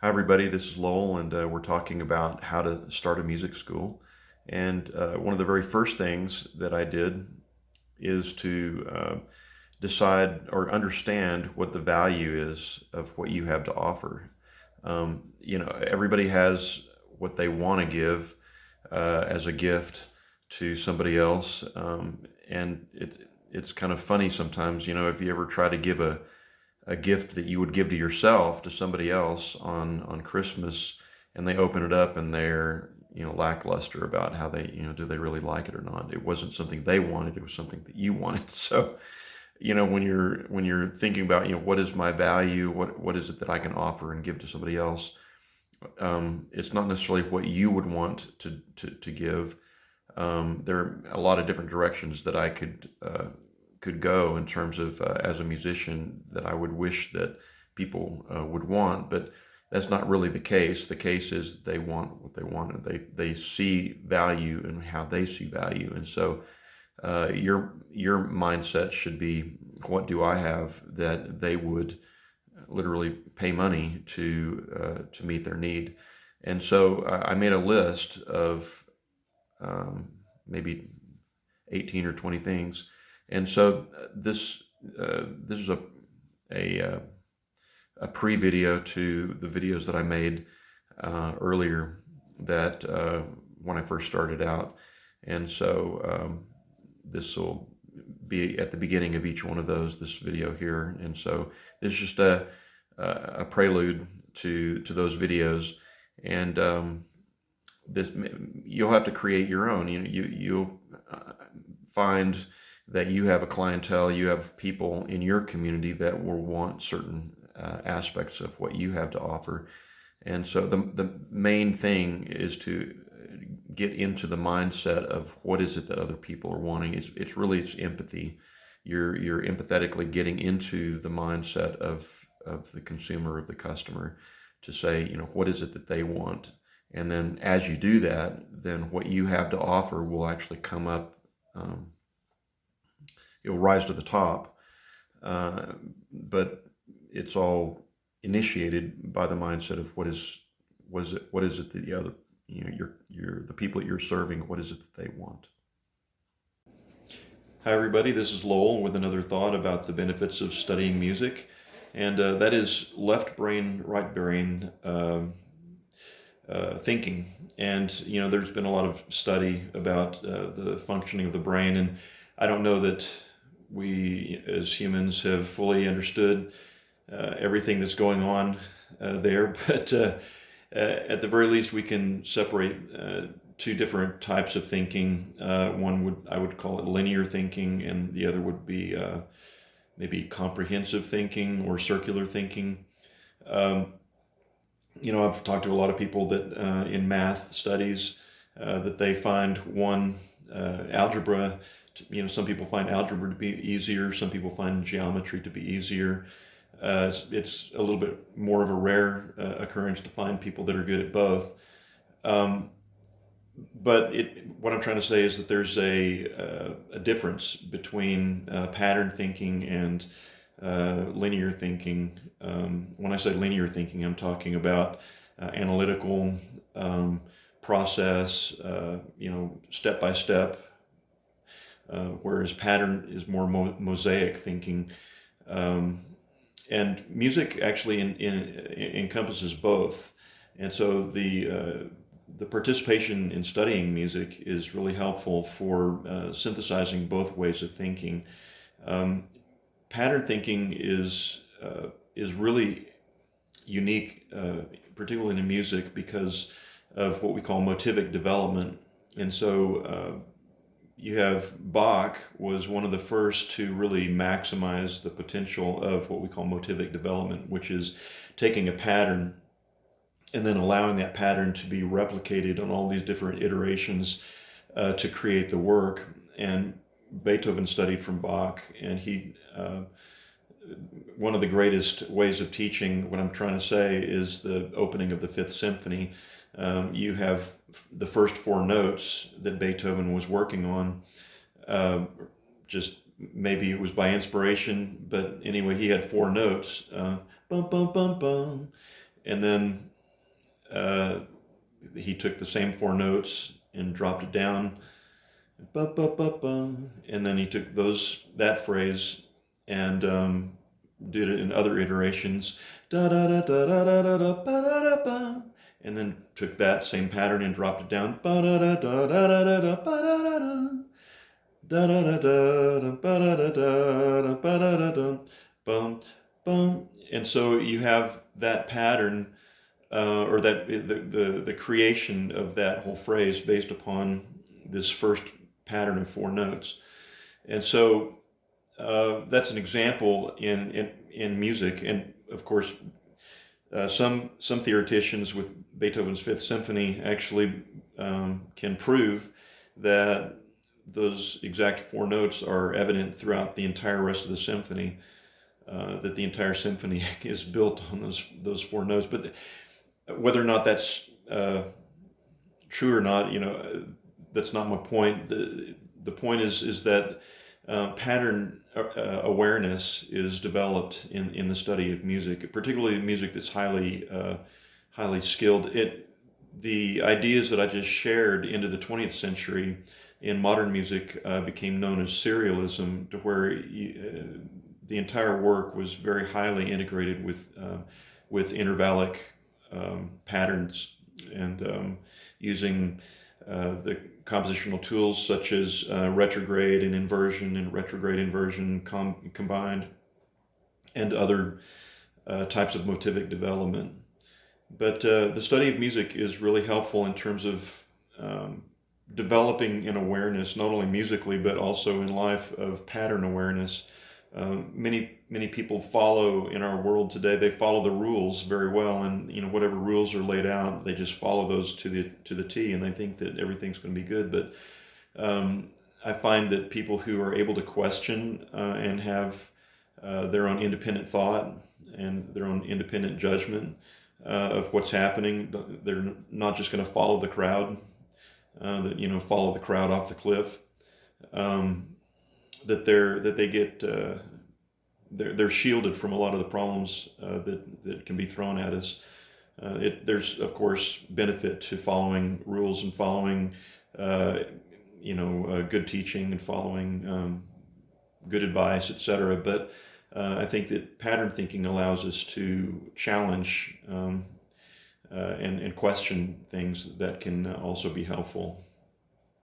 Hi, everybody. This is Lowell, and we're talking about how to start a music school. And one of the very first things that I did is to decide or understand what the value is of what you have to offer. Everybody has what they want to give as a gift to somebody else, and it's kind of funny sometimes. If you ever try to give a gift that you would give to yourself to somebody else on Christmas, and they open it up and they're lackluster about how they do they really like it or not. It wasn't something they wanted; it was something that you wanted. So when you're thinking about what is my value, what is it that I can offer and give to somebody else, it's not necessarily what you would want to give. There are a lot of different directions that I could go in terms of as a musician that I would wish that people would want, but that's not really the case. The case is they want what they want, and they see value in how they see value, and so your mindset should be, what do I have that they would literally pay money to meet their need? And so I made a list of maybe 18 or 20 things. And so this is a, uh, a pre-video to the videos that I made earlier that when I first started out. And so this will be at the beginning of each one of those, this video here. And so this is just a prelude to those videos. And this you'll have to create your own. You'll find that you have a clientele, you have people in your community that will want certain aspects of what you have to offer. And so the main thing is to get into the mindset of what is it that other people are wanting. It's empathy. You're empathetically getting into the mindset of the consumer, of the customer, to say, what is it that they want? And then as you do that, then what you have to offer will actually come up. It'll rise to the top, but it's all initiated by the mindset of what is it that the other, the people that you're serving, what is it that they want? Hi, everybody. This is Lowell with another thought about the benefits of studying music, and that is left brain, right brain thinking. And there's been a lot of study about the functioning of the brain, and I don't know that we as humans have fully understood everything that's going on there, but at the very least we can separate two different types of thinking. I would call it linear thinking, and the other would be maybe comprehensive thinking or circular thinking. I've talked to a lot of people that in math studies that they find one algebra. Some people find algebra to be easier. Some people find geometry to be easier. It's a little bit more of a rare occurrence to find people that are good at both. But what I'm trying to say is that there's a difference between pattern thinking and linear thinking. When I say linear thinking, I'm talking about analytical process, step by step, whereas pattern is more mosaic thinking. And music actually encompasses both. And so the participation in studying music is really helpful for synthesizing both ways of thinking. Pattern thinking is really unique, particularly in music, because of what we call motivic development. And so you have Bach was one of the first to really maximize the potential of what we call motivic development, which is taking a pattern and then allowing that pattern to be replicated on all these different iterations to create the work. And Beethoven studied from Bach, and one of the greatest ways of teaching what I'm trying to say is the opening of the Fifth Symphony. You have the first four notes that Beethoven was working on. Just maybe it was by inspiration, but anyway, he had four notes, bum bum bum bum, and then he took the same four notes and dropped it down, ba, ba, ba, ba, and then he took that phrase and did it in other iterations, da da da da da da da da ba da da ba, and then took that same pattern and dropped it down, ba da da da da da da da ba da da da, da da da da ba da da da ba da da da, bum bum, and so you have that pattern, or that the creation of that whole phrase based upon this first pattern of four notes, and so that's an example in music, and of course, some theoreticians with Beethoven's Fifth Symphony actually can prove that those exact four notes are evident throughout the entire rest of the symphony. That the entire symphony is built on those four notes, but whether or not that's true or not, that's not my point. The point is that pattern awareness is developed in the study of music, particularly music that's highly skilled. The ideas that I just shared into the 20th century in modern music became known as serialism, to where the entire work was very highly integrated with intervallic patterns, and using the compositional tools such as retrograde and retrograde inversion combined, and other types of motivic development. But the study of music is really helpful in terms of developing an awareness, not only musically, but also in life, of pattern awareness. Many people follow in our world today. They follow the rules very well, and whatever rules are laid out, they just follow those to the T, and they think that everything's going to be good. But I find that people who are able to question and have their own independent thought and their own independent judgment of what's happening, they're not just going to follow the crowd, follow the crowd off the cliff. They're shielded from a lot of the problems that can be thrown at us. There's of course benefit to following rules and following good teaching and following good advice, etc. But I think that pattern thinking allows us to challenge and question things that can also be helpful.